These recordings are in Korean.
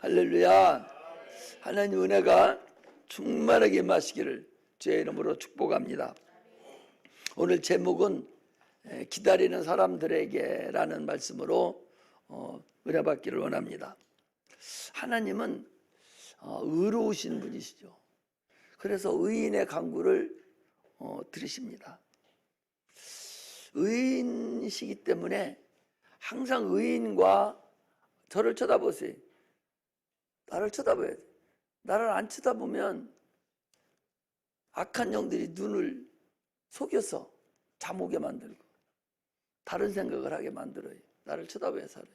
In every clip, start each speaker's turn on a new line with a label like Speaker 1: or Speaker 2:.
Speaker 1: 할렐루야. 하나님 은혜가 충만하게 임하시기를 주의 이름으로 축복합니다. 오늘 제목은 기다리는 사람들에게라는 말씀으로 은혜 받기를 원합니다. 하나님은 의로우신 분이시죠. 그래서 의인의 간구를 들으십니다. 의인이시기 때문에 항상 의인과 저를 쳐다보세요. 나를 쳐다봐야 돼. 나를 안 쳐다보면 악한 영들이 눈을 속여서 잠 오게 만들고 다른 생각을 하게 만들어요. 나를 쳐다봐야 살아요.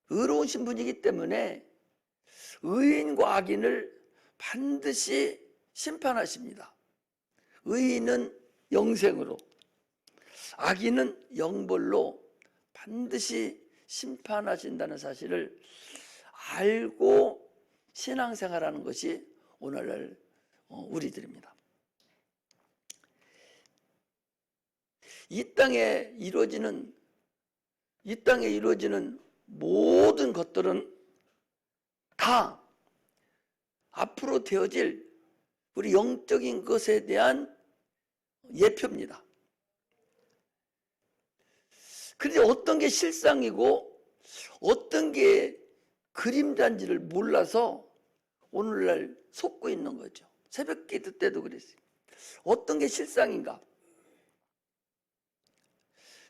Speaker 1: 의로우신 분이기 때문에 의인과 악인을 반드시 심판하십니다. 의인은 영생으로, 악인은 영벌로 반드시 심판하신다는 사실을 알고 신앙생활하는 것이 오늘날 우리들입니다. 이 땅에 이루어지는 모든 것들은 다 앞으로 되어질 우리 영적인 것에 대한 예표입니다. 그런데 어떤 게 실상이고 어떤 게 그림자인지를 몰라서 오늘날 속고 있는 거죠. 새벽기도 때도 그랬어요. 어떤 게 실상인가?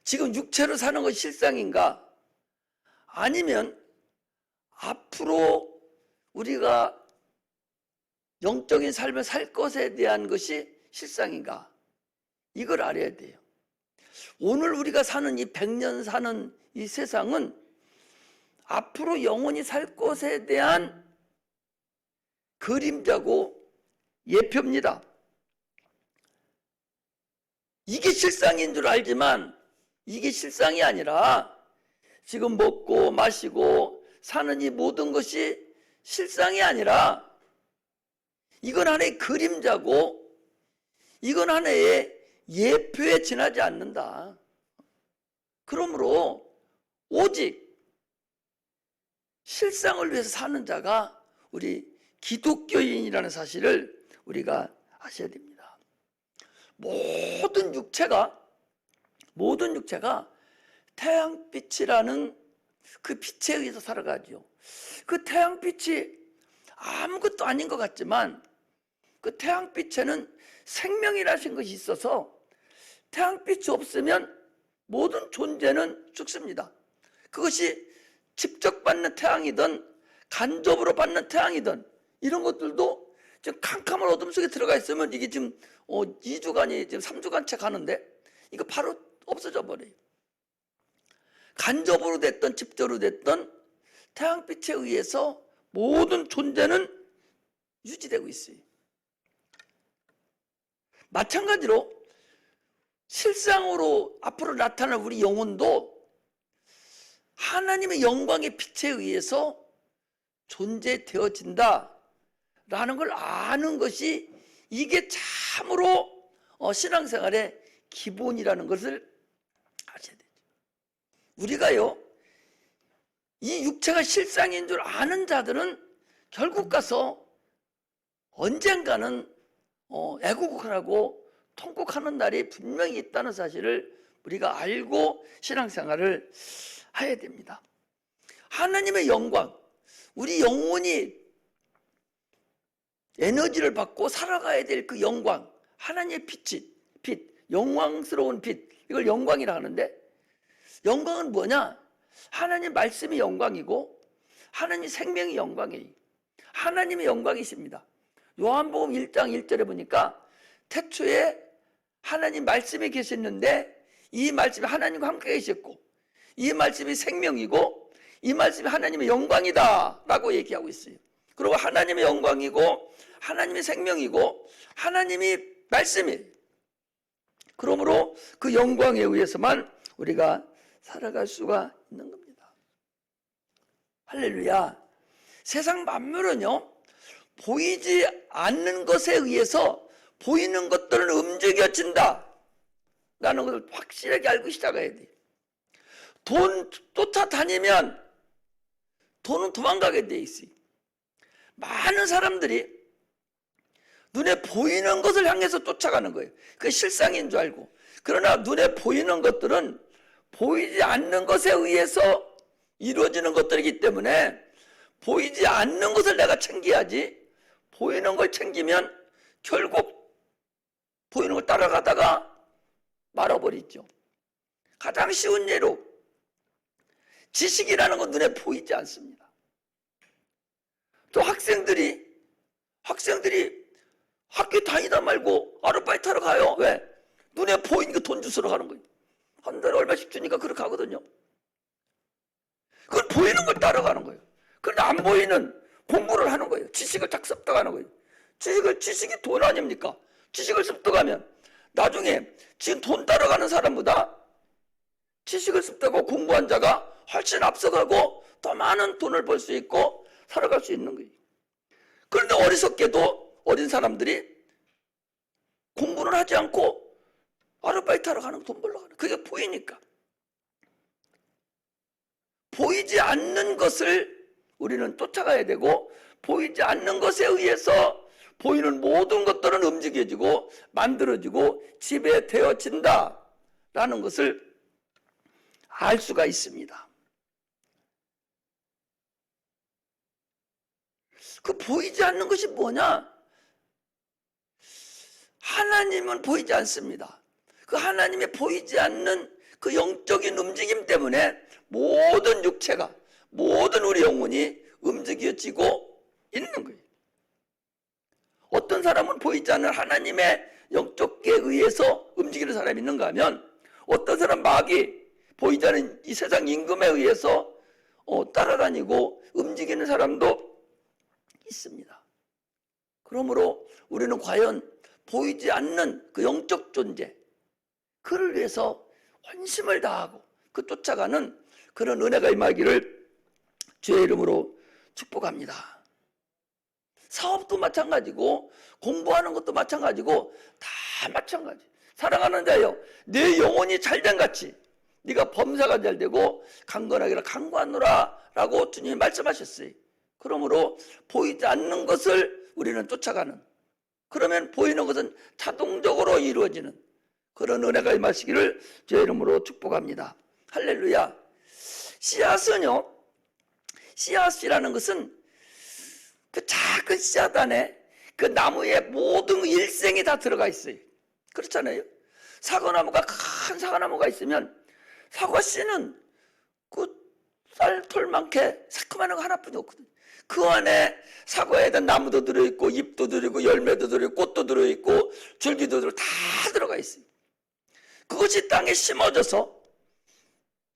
Speaker 1: 지금 육체로 사는 것이 실상인가? 아니면 앞으로 우리가 영적인 삶을 살 것에 대한 것이 실상인가? 이걸 알아야 돼요. 오늘 우리가 사는 이 100년 사는 이 세상은 앞으로 영원히 살 것에 대한 그림자고 예표입니다. 이게 실상인 줄 알지만 이게 실상이 아니라 지금 먹고 마시고 사는 이 모든 것이 실상이 아니라 이건 하나의 그림자고 이건 하나의 예표에 지나지 않는다. 그러므로 오직 실상을 위해서 사는 자가 우리 기독교인이라는 사실을 우리가 아셔야 됩니다. 모든 육체가 태양빛이라는 그 빛에 의해서 살아가죠. 그 태양빛이 아무것도 아닌 것 같지만 그 태양빛에는 생명이라는 것이 있어서 태양빛이 없으면 모든 존재는 죽습니다. 그것이 직접 받는 태양이든 간접으로 받는 태양이든 이런 것들도 지금 캄캄한 어둠 속에 들어가 있으면 이게 지금 2주간이 지금 3주간 채 가는데 이거 바로 없어져 버려요. 간접으로 됐든 직접으로 됐든 태양빛에 의해서 모든 존재는 유지되고 있어요. 마찬가지로 실상으로 앞으로 나타날 우리 영혼도 하나님의 영광의 빛에 의해서 존재되어진다 라는 걸 아는 것이 이게 참으로 신앙생활의 기본이라는 것을 아셔야 되죠. 우리가요 이 육체가 실상인 줄 아는 자들은 결국 가서 언젠가는 애국하고 통곡하는 날이 분명히 있다는 사실을 우리가 알고 신앙생활을 해야 됩니다. 하나님의 영광, 우리 영혼이 에너지를 받고 살아가야 될 그 영광, 하나님의 빛, 영광스러운 빛, 이걸 영광이라 하는데 영광은 뭐냐? 하나님 말씀이 영광이고 하나님 생명이 영광이에요. 하나님의 영광이십니다. 요한복음 1장 1절에 보니까 태초에 하나님 말씀이 계셨는데 이 말씀이 하나님과 함께 계셨고 이 말씀이 생명이고 이 말씀이 하나님의 영광이다 라고 얘기하고 있어요. 그리고 하나님의 영광이고 하나님의 생명이고 하나님이 말씀이에요. 그러므로 그 영광에 의해서만 우리가 살아갈 수가 있는 겁니다. 할렐루야. 세상 만물은요 보이지 않는 것에 의해서 보이는 것들은 움직여진다 라는 것을 확실하게 알고 시작해야 돼요. 돈도 쫓아다니면 돈은 도망가게 돼 있어요. 많은 사람들이 눈에 보이는 것을 향해서 쫓아가는 거예요. 그게 실상인 줄 알고. 그러나 눈에 보이는 것들은 보이지 않는 것에 의해서 이루어지는 것들이기 때문에 보이지 않는 것을 내가 챙겨야지, 보이는 걸 챙기면 결국 보이는 걸 따라가다가 말아버리죠. 가장 쉬운 예로 지식이라는 건 눈에 보이지 않습니다. 또 학생들이 학교 다니다 말고 아르바이트 하러 가요. 왜? 눈에 보이니까 돈 주스러 가는 거예요. 한 달에 얼마씩 주니까 그렇게 하거든요. 그걸 보이는 걸 따라가는 거예요. 그런데 안 보이는 공부를 하는 거예요. 지식을 딱 습득하는 거예요. 지식이 돈 아닙니까? 지식을 습득하면 나중에 지금 돈 따라가는 사람보다 지식을 습득하고 공부한 자가 훨씬 앞서가고 더 많은 돈을 벌 수 있고 살아갈 수 있는 거예요. 그런데 어리석게도 어린 사람들이 공부를 하지 않고 아르바이트 하러 가는 돈 벌러 가는, 그게 보이니까. 보이지 않는 것을 우리는 쫓아가야 되고, 보이지 않는 것에 의해서 보이는 모든 것들은 움직여지고 만들어지고 지배되어진다라는 것을 알 수가 있습니다. 그 보이지 않는 것이 뭐냐? 하나님은 보이지 않습니다. 그 하나님의 보이지 않는 그 영적인 움직임 때문에 모든 육체가, 모든 우리 영혼이 움직여지고 있는 거예요. 어떤 사람은 보이지 않는 하나님의 영적에 의해서 움직이는 사람이 있는가 하면, 어떤 사람 마귀, 보이지 않는 이 세상 임금에 의해서 따라다니고 움직이는 사람도 있습니다. 그러므로 우리는 과연 보이지 않는 그 영적 존재, 그를 위해서 헌심을 다하고 그 쫓아가는 그런 은혜가 임하기를 주의 이름으로 축복합니다. 사업도 마찬가지고 공부하는 것도 마찬가지고 다 마찬가지. 사랑하는 자여, 내 영혼이 잘된 같이 네가 범사가 잘 되고 강건하기라 강구하노라 라고 주님이 말씀하셨어요. 그러므로 보이지 않는 것을 우리는 쫓아가는, 그러면 보이는 것은 자동적으로 이루어지는 그런 은혜가 임하시기를 주의 이름으로 축복합니다. 할렐루야. 씨앗이라는 것은 그 작은 씨앗 안에 그 나무의 모든 일생이 다 들어가 있어요. 그렇잖아요. 사과나무가, 큰 사과나무가 있으면 사과 씨는 그 쌀털만큼 새콤한 거 하나뿐이 없거든요. 그 안에 사과에 대한 나무도 들어있고 잎도 들어있고 열매도 들어있고 꽃도 들어있고 줄기도 들어있고 다 들어가 있어요. 그것이 땅에 심어져서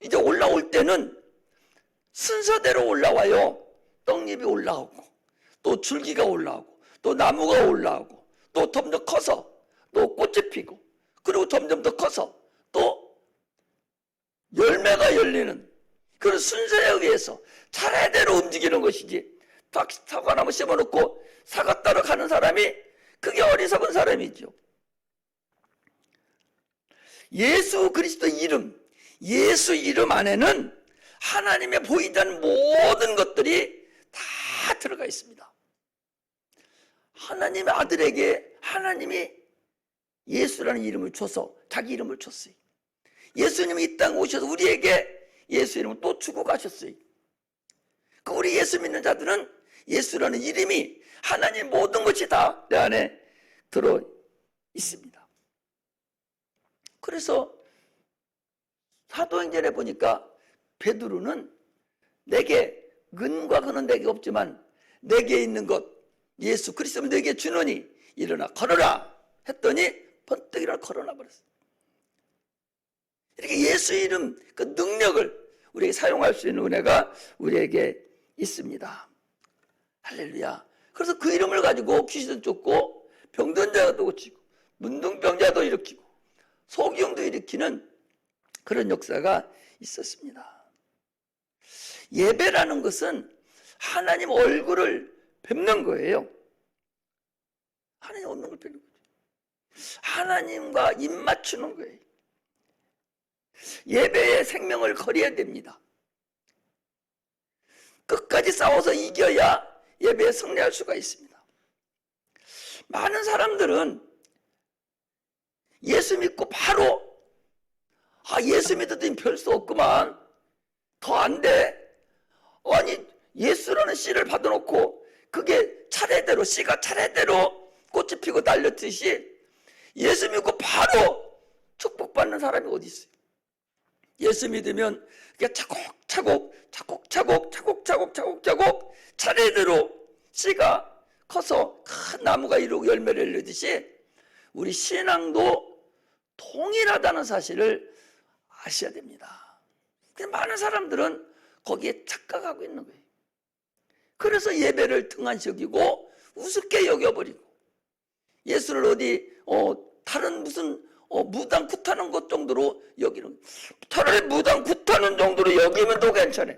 Speaker 1: 이제 올라올 때는 순서대로 올라와요. 떡잎이 올라오고 또 줄기가 올라오고 또 나무가 올라오고 또 점점 커서 또 꽃이 피고, 그리고 점점 더 커서 또 열매가 열리는 그런 순서에 의해서 차례대로 움직이는 것이지, 사과나무 심어놓고 사과 따러 가는 사람이 그게 어리석은 사람이죠. 예수 그리스도 이름, 예수 이름 안에는 하나님의 보이지 않는 모든 것들이 다 들어가 있습니다. 하나님의 아들에게 하나님이 예수라는 이름을 줘서 자기 이름을 줬어요. 예수님이 이 땅에 오셔서 우리에게 예수 이름을 또 주고 가셨어요. 그 우리 예수 믿는 자들은 예수라는 이름이, 하나님 모든 것이 다 내 안에 들어 있습니다. 그래서 사도행전에 보니까 베드로는 내게, 은과 금은 내게 없지만 내게 있는 것 예수 그리스도를 내게 주노니 일어나 걸어라 했더니 번뜩 일어나 걸어나 버렸어요. 이렇게 예수 이름 그 능력을 우리에게 사용할 수 있는 은혜가 우리에게 있습니다. 할렐루야. 그래서 그 이름을 가지고 귀신도 쫓고 병든 자도 고치고 문둥병자도 일으키고 소경도 일으키는 그런 역사가 있었습니다. 예배라는 것은 하나님 얼굴을 뵙는 거예요. 하나님 얼굴을 뵙는 거죠. 하나님과 입 맞추는 거예요. 예배에 생명을 걸어야 됩니다. 끝까지 싸워서 이겨야 예배에 승리할 수가 있습니다. 많은 사람들은 예수 믿고 바로 예수 믿어도 별 수 없구만, 더 안 돼. 아니 예수라는 씨를 받아놓고 그게 차례대로, 씨가 차례대로 꽃이 피고 달렸듯이 예수 믿고 바로 축복받는 사람이 어디 있어요? 예수 믿으면 그게 차곡차곡 차례대로 씨가 커서 큰 나무가 이루고 열매를 내듯이 우리 신앙도 동일하다는 사실을 아셔야 됩니다. 많은 사람들은 거기에 착각하고 있는 거예요. 그래서 예배를 등한시여기고 우습게 여겨버리고 예수를 어디 다른 무슨 무당 굿하는 것 정도로 여기는, 차라리 무당 굿하는 정도로 여기면 더 괜찮아.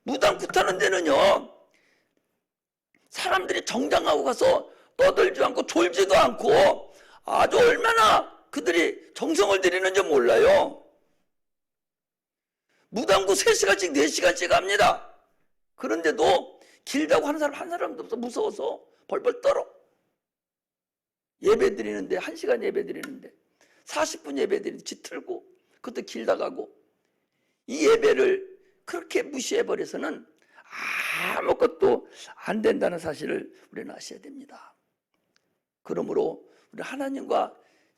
Speaker 1: 무당 굿하는 데는요 사람들이 정장하고 가서 떠들지 않고 졸지도 않고 아주 얼마나 그들이 정성을 들이는지 몰라요. 무당구 3시간씩 4시간씩 합니다. 그런데도 길다고 하는 사람 한 사람도 없어. 무서워서 벌벌 떨어. 예배 드리는데 1시간 예배 드리는데 40분 예배 드리는데 짙틀고 그것도 길다 가고, 이 예배를 그렇게 무시해버려서는 아무것도 안 된다는 사실을 우리는 아셔야 됩니다. 그러므로 우리 하나님과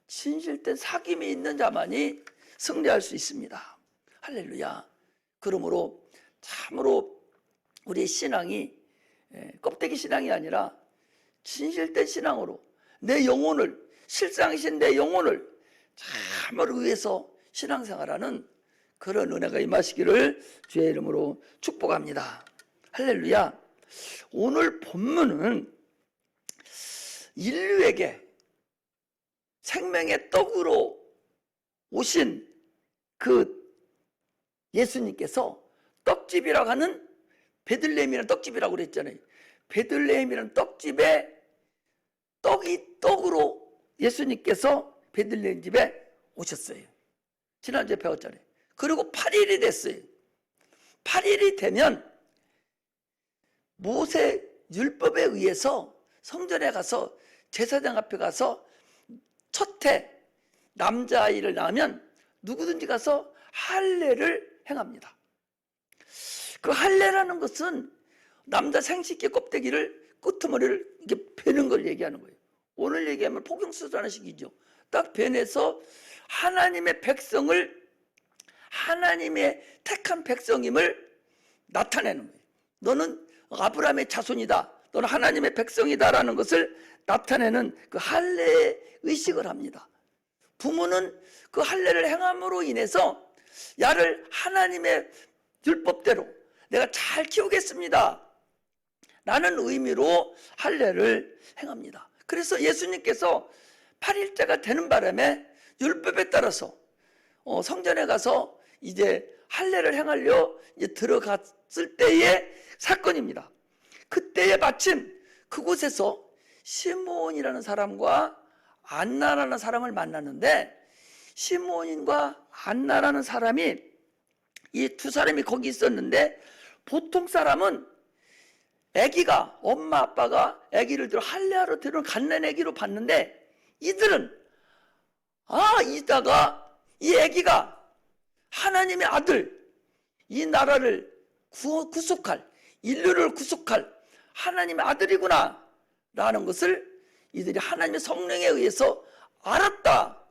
Speaker 1: 진실된 사귐이 있는 자만이 승리할 수 있습니다. 할렐루야. 그러므로 참으로 우리의 신앙이 껍데기 신앙이 아니라 진실된 신앙으로 내 영혼을, 실상이신 내 영혼을 참으로 위해서 신앙생활하는 그런 은혜가 임하시기를 주의 이름으로 축복합니다. 할렐루야. 오늘 본문은 인류에게 생명의 떡으로 오신 그 예수님께서 떡집이라고 하는, 베들레헴이라는 떡집이라고 그랬잖아요. 베들레헴이라는 떡집에 떡으로 예수님께서 베들레헴 집에 오셨어요. 지난주에 배웠잖아요. 그리고 8일이 됐어요. 8일이 되면 모세 율법에 의해서 성전에 가서 제사장 앞에 가서 첫해 남자아이를 낳으면 누구든지 가서 할례를 행합니다. 그 할례라는 것은 남자 생식기 껍데기를, 끄트머리를 이렇게 베는 걸 얘기하는 거예요. 오늘 얘기하면 포경수술하는 식이죠. 딱 베내서 하나님의 백성을, 하나님의 택한 백성임을 나타내는 거예요. 너는 아브라함의 자손이다, 너는 하나님의 백성이다라는 것을 나타내는 그 할례의 의식을 합니다. 부모는 그 할례를 행함으로 인해서 야를 하나님의 율법대로 내가 잘 키우겠습니다 라는 의미로 할례를 행합니다. 그래서 예수님께서 8일째가 되는 바람에 율법에 따라서 성전에 가서 이제 할례를 행하려 이제 들어갔을 때의 사건입니다. 그때에 마침 그곳에서 시므온이라는 사람과 안나라는 사람을 만났는데, 시므온과 안나라는 사람이, 이 두 사람이 거기 있었는데, 보통 사람은 아기가, 엄마 아빠가 아기를 들어 할례하러 들어 갓난 아기로 봤는데, 이들은 이따가 이 아기가 하나님의 아들, 이 나라를 구속할, 인류를 구속할 하나님의 아들이구나 라는 것을 이들이 하나님의 성령에 의해서 알았다.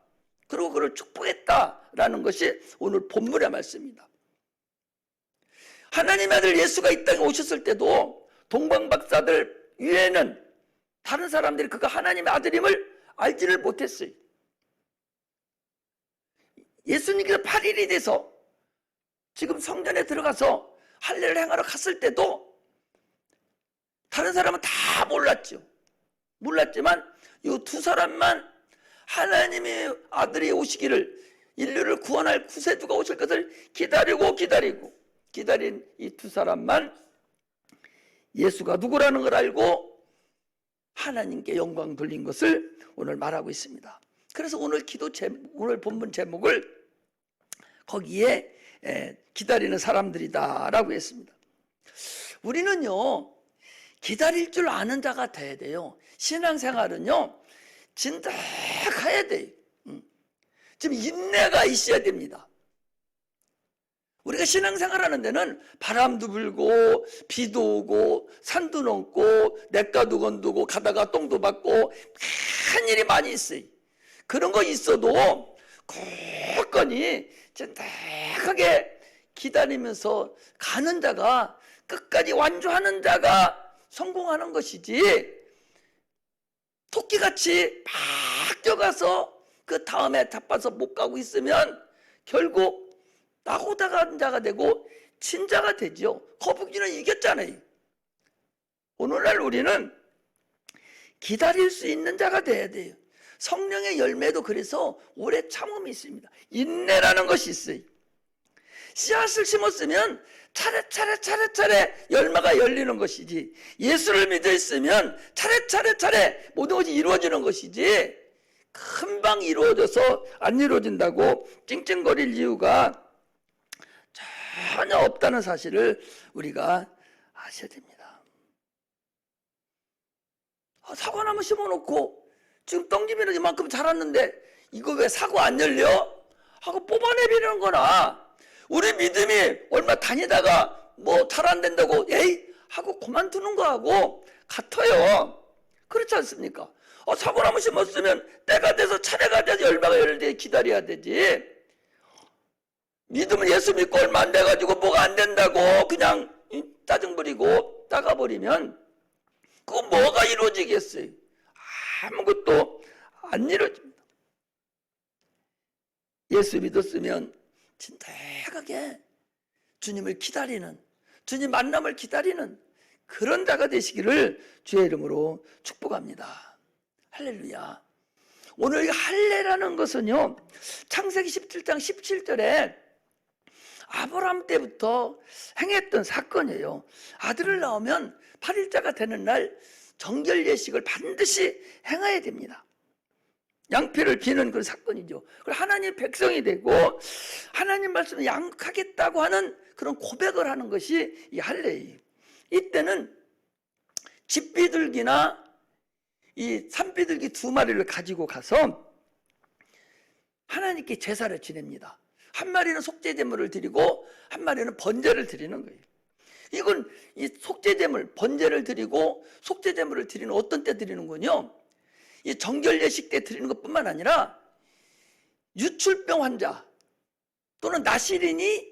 Speaker 1: 그리고 그를 축복했다라는 것이 오늘 본문의 말씀입니다. 하나님의 아들 예수가 이 땅에 오셨을 때도 동방박사들 위에는 다른 사람들이 그가 하나님의 아들임을 알지를 못했어요. 예수님께서 8일이 돼서 지금 성전에 들어가서 할례를 행하러 갔을 때도 다른 사람은 다 몰랐지만 이 두 사람만 하나님의 아들이 오시기를, 인류를 구원할 구세주가 오실 것을 기다린 이 두 사람만 예수가 누구라는 걸 알고 하나님께 영광 돌린 것을 오늘 말하고 있습니다. 그래서 오늘 본문 제목을 거기에 기다리는 사람들이다 라고 했습니다. 우리는요, 기다릴 줄 아는 자가 돼야 돼요. 신앙생활은요, 진득해야 돼요. 지금 인내가 있어야 됩니다. 우리가 신앙생활 하는 데는 바람도 불고 비도 오고 산도 넘고 냇가도 건너고 가다가 똥도 받고 큰 일이 많이 있어요. 그런 거 있어도 굳건히 진득하게 기다리면서 가는 자가, 끝까지 완주하는 자가 성공하는 것이지, 토끼같이 막 뛰어가서 그 다음에 자빠서 못 가고 있으면 결국 나고다간 자가 되고 진자가 되죠. 거북이는 이겼잖아요. 오늘날 우리는 기다릴 수 있는 자가 돼야 돼요. 성령의 열매도 그래서 오래 참음이 있습니다. 인내라는 것이 있어요. 씨앗을 심었으면 차례차례 열매가 열리는 것이지, 예수를 믿어 있으면 차례차례 모든 것이 이루어지는 것이지, 금방 이루어져서 안 이루어진다고 찡찡거릴 이유가 전혀 없다는 사실을 우리가 아셔야 됩니다. 사과나무 심어놓고 지금 떡잎이는 이만큼 자랐는데 이거 왜 사과 안 열려? 하고 뽑아내버리는 거나, 우리 믿음이 얼마 다니다가 뭐 잘 안 된다고 에이 하고 그만두는 거하고 같아요. 그렇지 않습니까? 사과나무 심었으면 때가 돼서 차례가 돼서 열매가 열릴 때 기다려야 되지. 믿으면 예수 믿고 얼마 안 돼가지고 뭐가 안 된다고 그냥 짜증 부리고 따가버리면 그거 뭐가 이루어지겠어요? 아무것도 안 이루어집니다. 예수 믿었으면 진득하게 주님을 기다리는, 주님 만남을 기다리는 그런 자가 되시기를 주의 이름으로 축복합니다. 할렐루야. 오늘 이 할례라는 것은요, 창세기 17장 17절에 아브라함 때부터 행했던 사건이에요. 아들을 낳으면 8일자가 되는 날 정결 예식을 반드시 행해야 됩니다. 양피를 비는 그런 사건이죠. 그리고 하나님 백성이 되고 하나님 말씀을 양육하겠다고 하는 그런 고백을 하는 것이 이 할례예요. 이때는 집비둘기나 이 산비둘기 2마리를 가지고 가서 하나님께 제사를 지냅니다. 한 마리는 속죄제물을 드리고 한 마리는 번제를 드리는 거예요. 이건 이 속죄제물, 번제를 드리고 속죄제물을 드리는 어떤 때 드리는 거요? 이 정결 예식 때 드리는 것뿐만 아니라 유출병 환자 또는 나시린이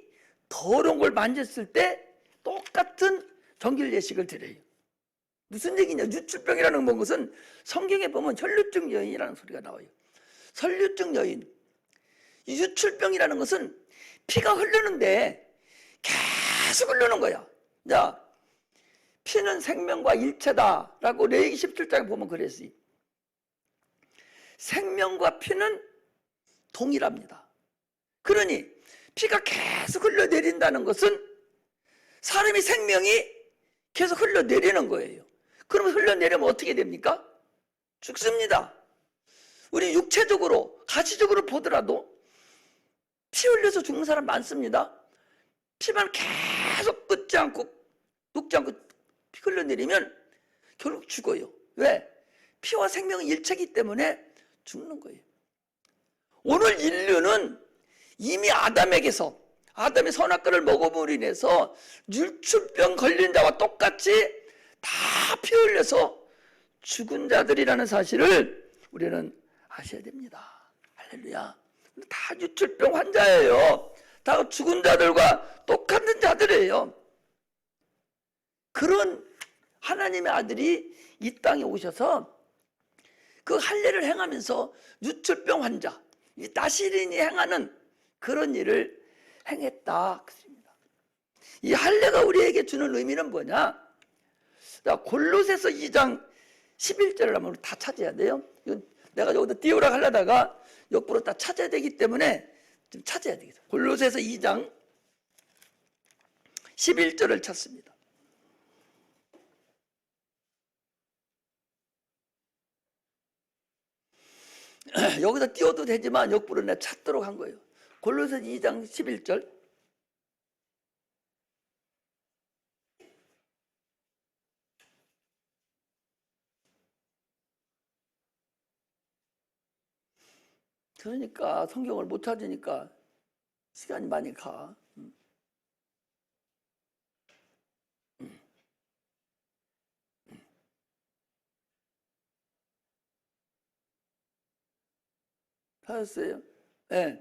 Speaker 1: 더러운 걸 만졌을 때 똑같은 정결 예식을 드려요. 무슨 얘기냐? 유출병이라는 것은 성경에 보면 혈류증 여인이라는 소리가 나와요. 혈류증 여인. 이 유출병이라는 것은 피가 흐르는데 계속 흐르는 거야. 자, 피는 생명과 일체다라고 레위기 17장에 보면 그랬어요. 생명과 피는 동일합니다. 그러니 피가 계속 흘러내린다는 것은 사람이 생명이 계속 흘러내리는 거예요. 그러면 흘러내리면 어떻게 됩니까? 죽습니다. 우리 육체적으로, 가시적으로 보더라도 피 흘려서 죽는 사람 많습니다. 피만 계속 끊지 않고 녹지 않고 피 흘러내리면 결국 죽어요. 왜? 피와 생명은 일체이기 때문에 죽는 거예요. 오늘 인류는 이미 아담에게서, 아담이 선악과를 먹음으로 인해서 유출병 걸린 자와 똑같이 다 피 흘려서 죽은 자들이라는 사실을 우리는 아셔야 됩니다. 할렐루야. 다 유출병 환자예요. 다 죽은 자들과 똑같은 자들이에요. 그런 하나님의 아들이 이 땅에 오셔서 그 할례를 행하면서 유출병 환자, 이 나시린이 행하는 그런 일을 행했다. 이 할례가 우리에게 주는 의미는 뭐냐? 자, 골로새서 2장 11절을 한번 다 찾아야 돼요. 이건 내가 여기다 띄우라 하려다가 옆으로 다 찾아야 되기 때문에 좀 찾아야 되겠어요. 골로새서 2장 11절을 찾습니다. 여기다 띄워도 되지만 옆으로 내가 찾도록 한 거예요. 골로새서 2장 11절. 그러니까 성경을 못 찾으니까 시간이 많이 가. 찾았어요? 네.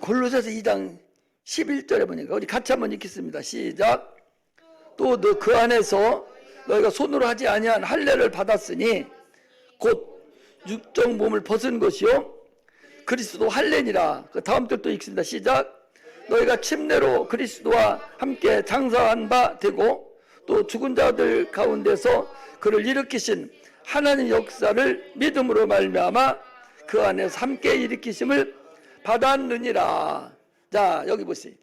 Speaker 1: 골로새서 2장 11절에 보니까 우리 같이 한번 읽겠습니다. 시작. 또 너 그 안에서 너희가 손으로 하지 아니한 할례를 받았으니 곧 육적 몸을 벗은 것이요 그리스도 할례니라. 그 다음 절도 읽습니다. 시작. 너희가 침례로 그리스도와 함께 장사한 바 되고 또 죽은 자들 가운데서 그를 일으키신 하나님 역사를 믿음으로 말미암아 그 안에서 함께 일으키심을 받았느니라. 자, 여기 보세요.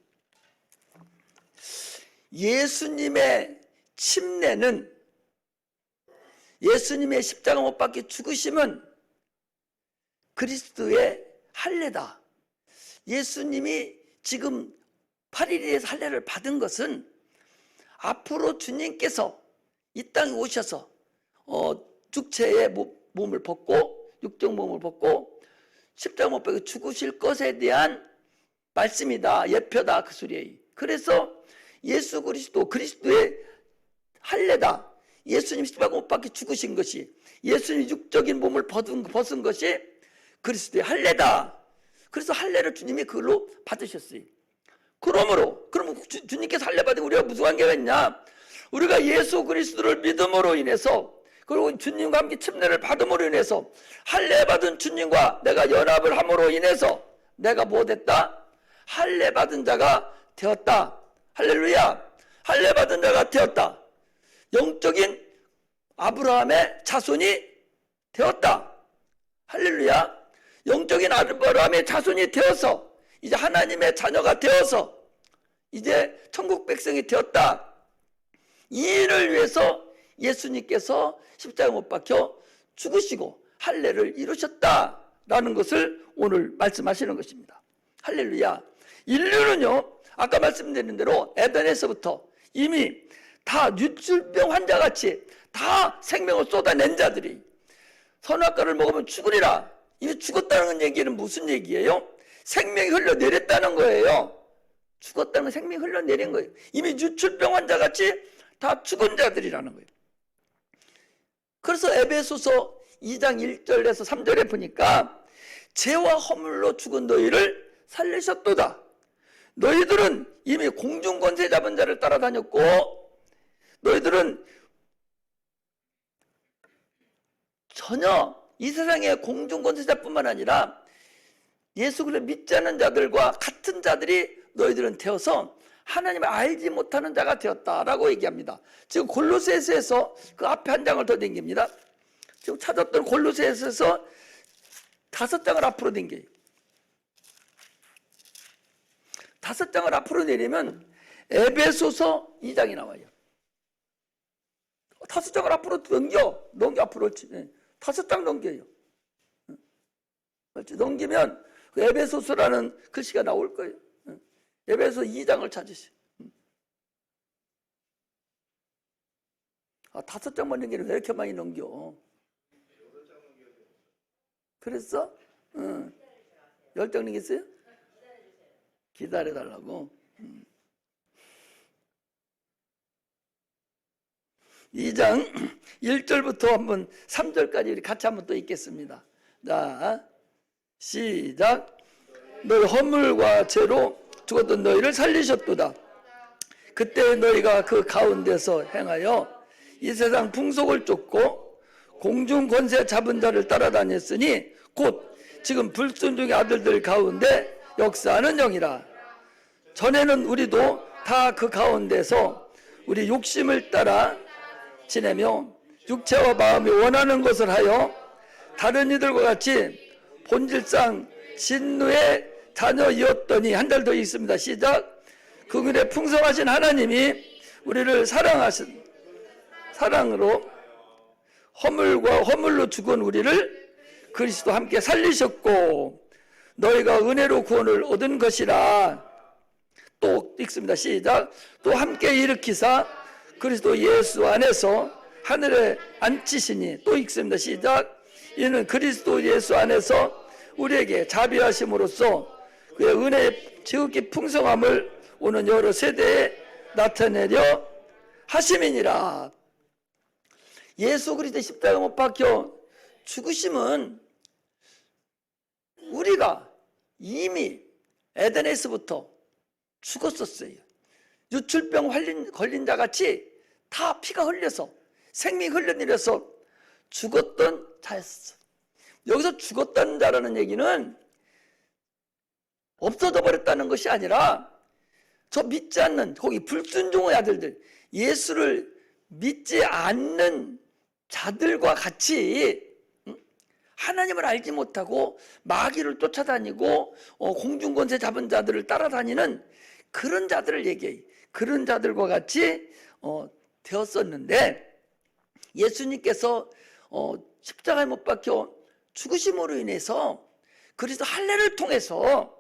Speaker 1: 예수님의 침례는, 예수님의 십자가 못 박혀 죽으심은 그리스도의 할례다. 예수님이 지금 8일에서 할례를 받은 것은 앞으로 주님께서 이 땅에 오셔서 육체의 몸을 벗고 육적 몸을 벗고 십자가 못 박혀 죽으실 것에 대한 말씀이다. 예표다. 그 소리예요. 그래서 예수 그리스도, 그리스도의 할례다. 예수님 십자가 못 박혀 죽으신 것이, 예수님 육적인 몸을 벗은 것이 그리스도의 할례다. 그래서 할례를 주님이 그걸로 받으셨어요. 그러므로 그럼 주님께서 할례 받으면 우리가 무슨 관계가 있냐? 우리가 예수 그리스도를 믿음으로 인해서, 그리고 주님과 함께 침례를 받음으로 인해서 할례 받은 주님과 내가 연합을 함으로 인해서 내가 뭐 됐다? 할례 받은 자가 되었다. 할렐루야. 할례 받은 자가 되었다. 영적인 아브라함의 자손이 되었다. 할렐루야. 영적인 아브라함의 자손이 되어서 이제 하나님의 자녀가 되어서 이제 천국 백성이 되었다. 이 일을 위해서 예수님께서 십자가 못 박혀 죽으시고 할례를 이루셨다라는 것을 오늘 말씀하시는 것입니다. 할렐루야. 인류는요, 아까 말씀드린 대로 에덴에서부터 이미 다 뇌출병 환자같이 다 생명을 쏟아낸 자들이 선악과를 먹으면 죽으리라. 이미 죽었다는 얘기는 무슨 얘기예요? 생명이 흘러내렸다는 거예요. 죽었다는 건 생명이 흘러내린 거예요. 이미 뇌출병 환자같이 다 죽은 자들이라는 거예요. 그래서 에베소서 2장 1절에서 3절에 보니까 죄와 허물로 죽은 너희를 살리셨도다. 너희들은 이미 공중권세 잡은 자를 따라다녔고 너희들은 전혀 이 세상의 공중권세자뿐만 아니라 예수 그리스도를 믿지 않는 자들과 같은 자들이 너희들은 되어서 하나님을 알지 못하는 자가 되었다라고 얘기합니다. 지금 골로새서에서 그 앞에 한 장을 더 당깁니다. 지금 찾았던 골로새서에서 5장을 앞으로 당겨요. 5장을 앞으로 내리면 에베소서 2장이 나와요. 5장을 앞으로 넘겨 앞으로 5장 넘겨요. 넘기면 그 에베소서라는 글씨가 나올 거예요. 에베소 2장을 찾으시오. 5장만 넘기면 왜 이렇게 많이 넘겨? 그랬어? 10장 넘겼어요? 기다려달라고. 2장 1절부터 한번 3절까지 우리 같이 한번 또 읽겠습니다. 자, 시작. 너희 허물과 죄로 죽었던 너희를 살리셨도다. 그때 너희가 그 가운데서 행하여 이 세상 풍속을 쫓고 공중 권세 잡은 자를 따라다녔으니 곧 지금 불순종의 아들들 가운데 역사하는 영이라. 전에는 우리도 다 그 가운데서 우리 욕심을 따라 지내며 육체와 마음이 원하는 것을 하여 다른 이들과 같이 본질상 진노의 자녀이었더니, 한 달 더 있습니다. 시작. 그분의 풍성하신 하나님이 우리를 사랑하신 사랑으로 허물로 죽은 우리를 그리스도 함께 살리셨고 너희가 은혜로 구원을 얻은 것이라. 또 읽습니다. 시작. 또 함께 일으키사 그리스도 예수 안에서 하늘에 앉히시니. 또 읽습니다. 시작. 이는 그리스도 예수 안에서 우리에게 자비하심으로써 그의 은혜의 지극히 풍성함을 오는 여러 세대에 나타내려 하심이니라. 예수 그리스도 십자가에 못 박혀 죽으심은 우리가 이미 에덴에서부터 죽었었어요. 유출병 걸린 자 같이 다 피가 흘려서 생명이 흘러내려서 죽었던 자였어. 여기서 죽었다는 자라는 얘기는 없어져 버렸다는 것이 아니라 저 믿지 않는 거기 불순종의 아들들, 예수를 믿지 않는 자들과 같이 하나님을 알지 못하고 마귀를 쫓아다니고 공중권세 잡은 자들을 따라다니는 그런 자들을 얘기해. 그런 자들과 같이 되었었는데 예수님께서 십자가에 못 박혀 죽으심으로 인해서 그리스도 할례를 통해서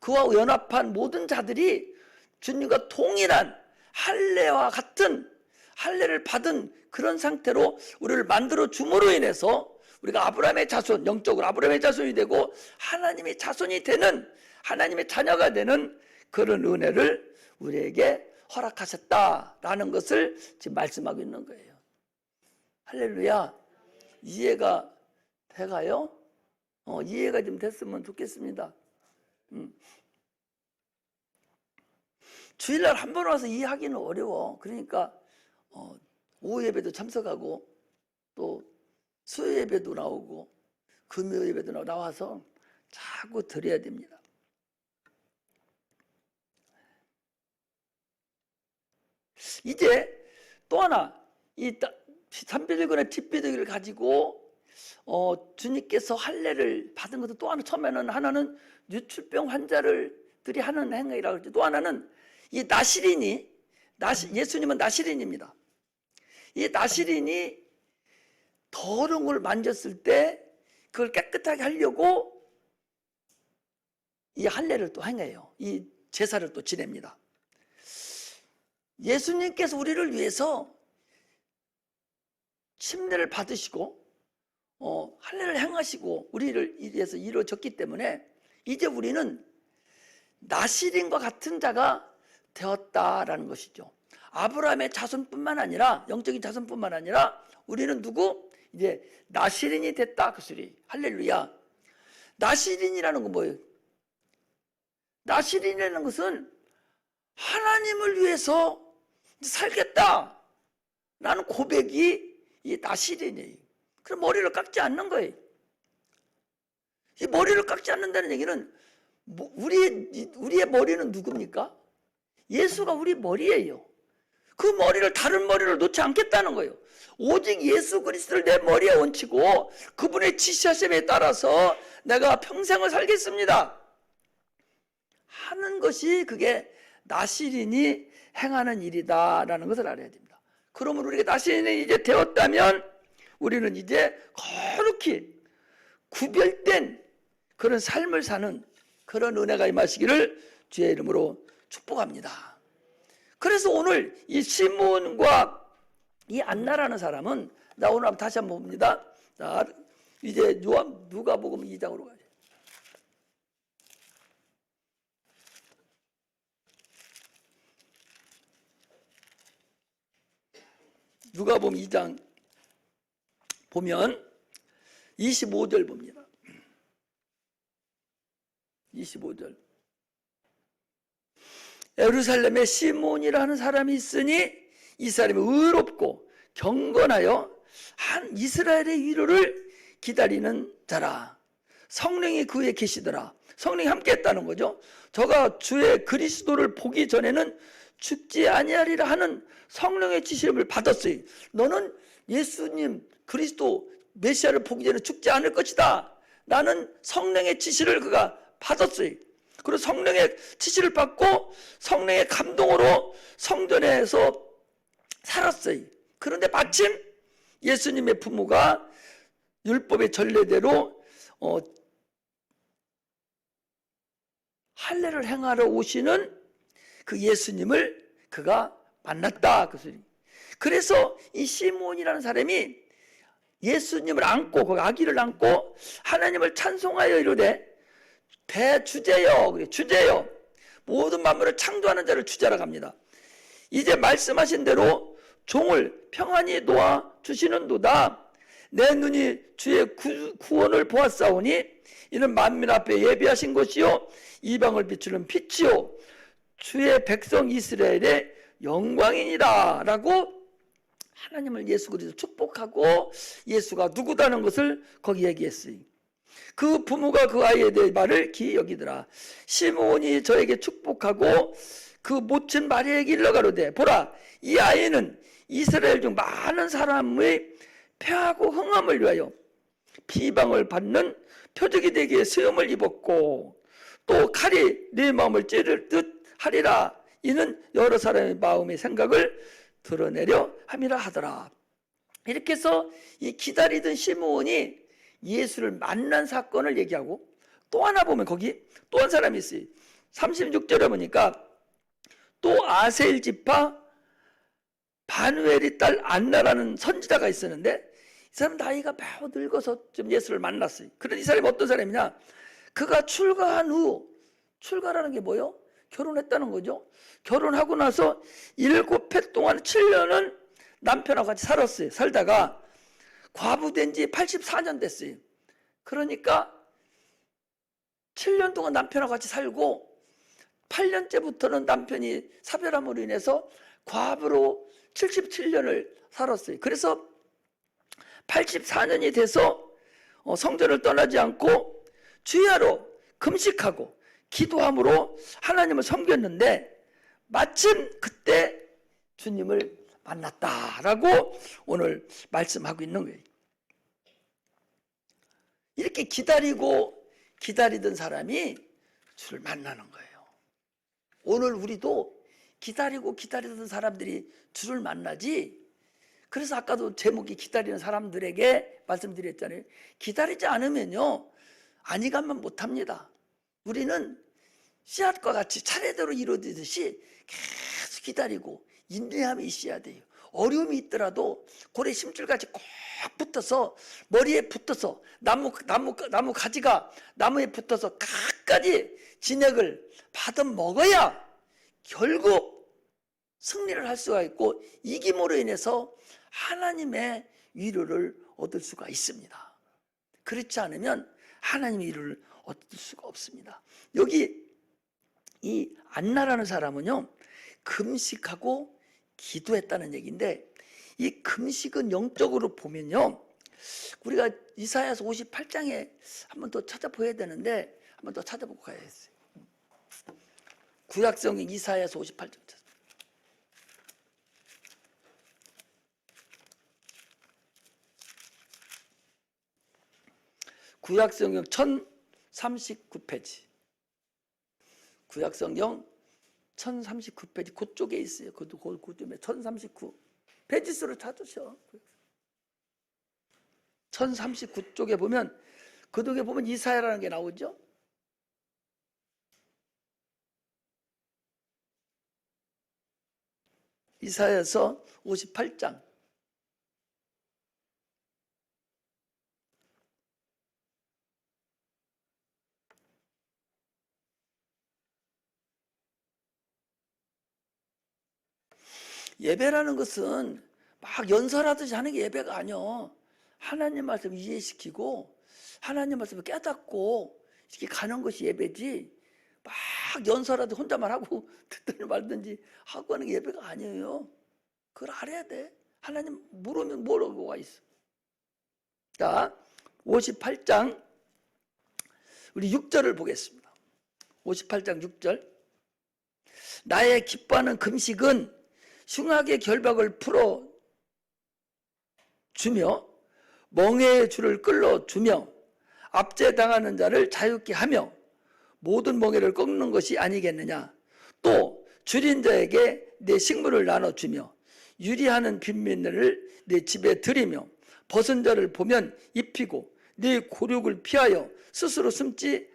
Speaker 1: 그와 연합한 모든 자들이 주님과 동일한 할례와 같은 할례를 받은 그런 상태로 우리를 만들어 줌으로 인해서 우리가 아브라함의 자손, 영적으로 아브라함의 자손이 되고 하나님의 자손이 되는, 하나님의 자녀가 되는 그런 은혜를 우리에게 허락하셨다라는 것을 지금 말씀하고 있는 거예요. 할렐루야. 이해가 돼가요? 이해가 좀 됐으면 좋겠습니다. 주일날 한 번 와서 이해하기는 어려워. 그러니까 오후 예배도 참석하고 또 수요 예배도 나오고 금요 예배도 나와서 자꾸 드려야 됩니다. 이제 또 하나 이 삼비들근의 뒷비두기를 가지고 주님께서 할례를 받은 것도 또 하나, 처음에는 하나는 유출병 환자들이 하는 행위라고 그러죠. 또 하나는 이 나시린이 예수님은 나시린입니다. 이 나시린이 더러운 걸 만졌을 때 그걸 깨끗하게 하려고 이 할례를 또 행해요. 이 제사를 또 지냅니다. 예수님께서 우리를 위해서 침례를 받으시고 할례를 행하시고 우리를 위해서 이루어졌기 때문에 이제 우리는 나시린과 같은 자가 되었다라는 것이죠. 아브라함의 자손뿐만 아니라, 영적인 자손뿐만 아니라 우리는 누구? 이제 나시린이 됐다 그 소리. 할렐루야. 나시린이라는 건 뭐예요? 나시린이라는 것은 하나님을 위해서 살겠다 라는 고백이 이 나시린이에요. 그럼 머리를 깎지 않는 거예요. 이 머리를 깎지 않는다는 얘기는 우리의 머리는 누굽니까? 예수가 우리 머리예요. 그 머리를 다른 머리를 놓지 않겠다는 거예요. 오직 예수 그리스도를 내 머리에 얹히고 그분의 지시하심에 따라서 내가 평생을 살겠습니다 하는 것이 그게 나시린이 행하는 일이다라는 것을 알아야 됩니다. 그러므로 우리가 나시린이 이제 되었다면 우리는 이제 거룩히 구별된 그런 삶을 사는 그런 은혜가 임하시기를 주의 이름으로 축복합니다. 그래서 오늘 이 시몬과 이 안나라는 사람은, 나 오늘 다시 한번 봅니다. 자, 이제 누가복음 2장으로 가죠. 누가복음 2장 보면 25절 봅니다. 25절. 예루살렘에 시몬이라는 사람이 있으니 이 사람이 의롭고 경건하여 한 이스라엘의 위로를 기다리는 자라. 성령이 그에 계시더라. 성령이 함께 했다는 거죠. 저가 주의 그리스도를 보기 전에는 죽지 아니하리라 하는 성령의 지시를 받았어요. 너는 예수님 그리스도 메시아를 보기 전에 죽지 않을 것이다. 나는 성령의 지시를 그가 받았어요. 그리고 성령의 지시를 받고 성령의 감동으로 성전에서 살았어요. 그런데 마침 예수님의 부모가 율법의 전례대로 할례를 행하러 오시는 그 예수님을 그가 만났다 그 소리. 그래서 이 시몬이라는 사람이 예수님을 안고 그 아기를 안고 하나님을 찬송하여 이르되 대주제여, 그래, 주제여, 모든 만물을 창조하는 자를 주제라고 합니다. 이제 말씀하신 대로 종을 평안히 놓아 주시는도다. 내 눈이 주의 구원을 보았사오니 이는 만민 앞에 예비하신 것이요 이방을 비추는 빛이요 주의 백성 이스라엘의 영광이니라 라고 하나님을 예수 그리스도 축복하고 예수가 누구다는 것을 거기 얘기했어요. 그 부모가 그 아이에 대해 말을 기이 여기더라. 시므온이 저에게 축복하고 그 모친 마리아에게 일러가로되 보라 이 아이는 이스라엘 중 많은 사람의 폐하고 흥함을 위하여 비방을 받는 표적이 되기에 수염을 입었고 또 칼이 네 마음을 찌를 듯 하리라. 이는 여러 사람의 마음의 생각을 드러내려 함이라 하더라. 이렇게 해서 이 기다리던 시므온이 예수를 만난 사건을 얘기하고 또 하나 보면 거기 또 한 사람이 있어요. 36절에 보니까 또 아셀 지파 바누엘의 딸 안나라는 선지자가 있었는데 이 사람 나이가 매우 늙어서 좀 예수를 만났어요. 그런데 이 사람이 어떤 사람이냐, 그가 출가한 후, 출가라는 게 뭐예요? 결혼했다는 거죠. 결혼하고 나서 7해 동안 7년은 남편하고 같이 살았어요. 살다가 과부된 지 84년 됐어요. 그러니까 7년 동안 남편하고 같이 살고 8년째부터는 남편이 사별함으로 인해서 과부로 77년을 살았어요. 그래서 84년이 돼서 성전을 떠나지 않고 주야로 금식하고 기도함으로 하나님을 섬겼는데 마침 그때 주님을 만났다라고 오늘 말씀하고 있는 거예요. 이렇게 기다리던 사람이 주를 만나는 거예요. 오늘 우리도 기다리던 사람들이 주를 만나지. 그래서 아까도 제목이 기다리는 사람들에게 말씀드렸잖아요. 기다리지 않으면요 아니 가면 못합니다. 우리는 씨앗과 같이 차례대로 이루어지듯이 계속 기다리고 인내함이 있어야 돼요. 어려움이 있더라도 고래 심줄같이 꼭 붙어서 머리에 붙어서 나무 가지가 나무에 붙어서 끝까지 진액을 받아 먹어야 결국 승리를 할 수가 있고 이김으로 인해서 하나님의 위로를 얻을 수가 있습니다. 그렇지 않으면 하나님의 위로를 얻을 수가 없습니다. 여기 이 안나라는 사람은요 금식하고 기도했다는 얘기인데 이 금식은 영적으로 보면요 우리가 이사야서 58장에 한 번 더 찾아봐야 되는데 한 번 더 찾아보고 가야겠어요. 구약성경 이사야서 58장 구약성경 1039페이지 구약성경 1039페이지 그쪽에 있어요. 그쪽에 1039 페이지수로 찾으셔. 1039쪽에 보면 그쪽에 보면 이사야라는 게 나오죠. 이사야서 58장 예배라는 것은 막 연설하듯이 하는 게 예배가 아니요. 하나님 말씀을 이해시키고 하나님 말씀을 깨닫고 이렇게 가는 것이 예배지 막 연설하듯 혼자만 하고 듣든지 말든지 하고 하는 게 예배가 아니에요. 그걸 알아야 돼. 하나님 물으면 뭐라고 있어. 자 58장 우리 6절을 보겠습니다. 58장 6절 나의 기뻐하는 금식은 흉악의 결박을 풀어 주며 멍에의 줄을 끌어 주며 압제당하는 자를 자유케 하며 모든 멍에를 꺾는 것이 아니겠느냐. 또 줄인 자에게 내 식물을 나눠주며 유리하는 빈민을 내 집에 들이며 벗은 자를 보면 입히고 네 곤욕을 피하여 스스로 숨지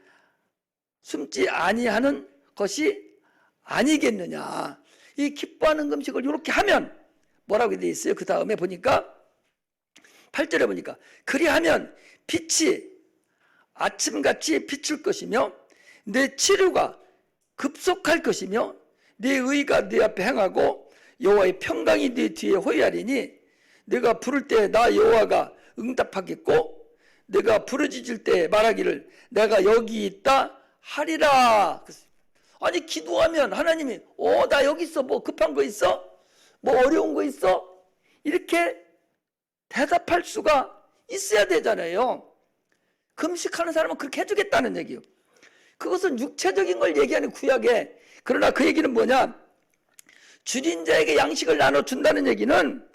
Speaker 1: 아니하는 것이 아니겠느냐. 이 기뻐하는 금식을 이렇게 하면 뭐라고 되어 있어요? 그 다음에 보니까 8절에 보니까 그리하면 빛이 아침같이 비출 것이며 내 치료가 급속할 것이며 네 의가 네 앞에 행하고 여호와의 평강이 네 뒤에 호위하리니 네가 부를 때 나 여호와가 응답하겠고 내가 부르짖을 때 말하기를 내가 여기 있다 하리라. 아니 기도하면 하나님이 나 여기 있어, 뭐 급한 거 있어? 뭐 어려운 거 있어? 이렇게 대답할 수가 있어야 되잖아요. 금식하는 사람은 그렇게 해주겠다는 얘기예요. 그것은 육체적인 걸 얘기하는 구약에. 그러나 그 얘기는 뭐냐? 줄인 자에게 양식을 나눠준다는 얘기는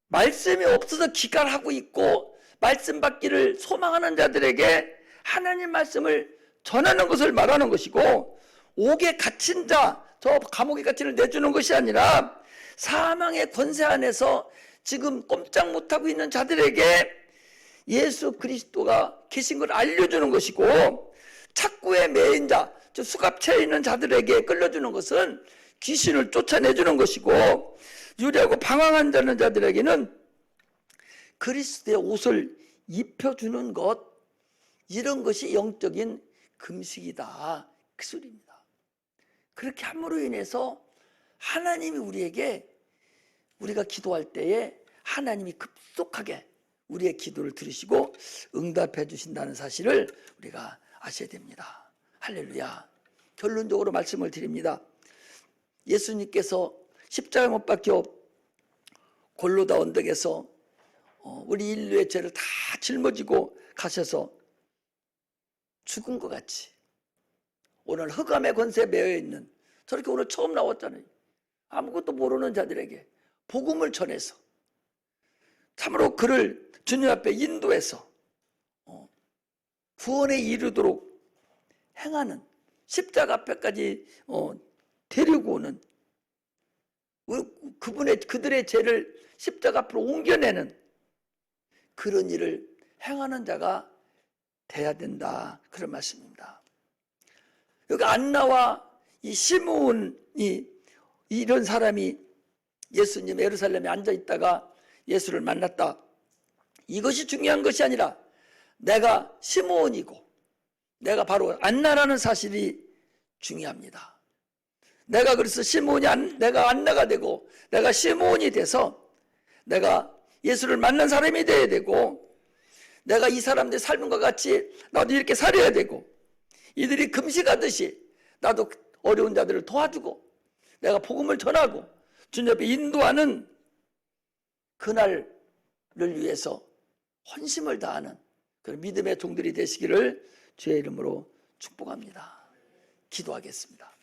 Speaker 1: 말씀이 없어서 기갈하고 있고 말씀 받기를 소망하는 자들에게 하나님 말씀을 전하는 것을 말하는 것이고, 옥에 갇힌 자, 저 감옥에 갇힌을 내주는 것이 아니라 사망의 권세 안에서 지금 꼼짝 못하고 있는 자들에게 예수 그리스도가 계신 걸 알려주는 것이고, 착고에 매인 자, 저 수갑차에 있는 자들에게 끌려주는 것은 귀신을 쫓아내주는 것이고, 유리하고 방황한 자들에게는 그리스도의 옷을 입혀주는 것, 이런 것이 영적인 금식이다, 그 소리입니다. 그렇게 함으로 인해서 하나님이 우리에게, 우리가 기도할 때에 하나님이 급속하게 우리의 기도를 들으시고 응답해 주신다는 사실을 우리가 아셔야 됩니다. 할렐루야. 결론적으로 말씀을 드립니다. 예수님께서 십자가 못 박혀 골로다 언덕에서 우리 인류의 죄를 다 짊어지고 가셔서 죽은 것 같이 오늘 흑암의 권세에 매여 있는, 저렇게 오늘 처음 나왔잖아요. 아무것도 모르는 자들에게 복음을 전해서 참으로 그를 주님 앞에 인도해서 구원에 이르도록 행하는, 십자가 앞에까지 데리고 오는, 그들의 죄를 십자가 앞으로 옮겨내는 그런 일을 행하는 자가 돼야 된다, 그런 말씀입니다. 여기 안나와 이 시므온이, 이런 사람이 예수님 예루살렘에 앉아 있다가 예수를 만났다. 이것이 중요한 것이 아니라 내가 시므온이고 내가 바로 안나라는 사실이 중요합니다. 내가 그래서 내가 안나가 되고 내가 시므온이 돼서 내가 예수를 만난 사람이 되어야 되고, 내가 이 사람들의 삶과 같이 나도 이렇게 살아야 되고, 이들이 금식하듯이 나도 어려운 자들을 도와주고 내가 복음을 전하고 주님 앞에 인도하는 그날을 위해서 헌심을 다하는 그런 믿음의 종들이 되시기를 주의 이름으로 축복합니다. 기도하겠습니다.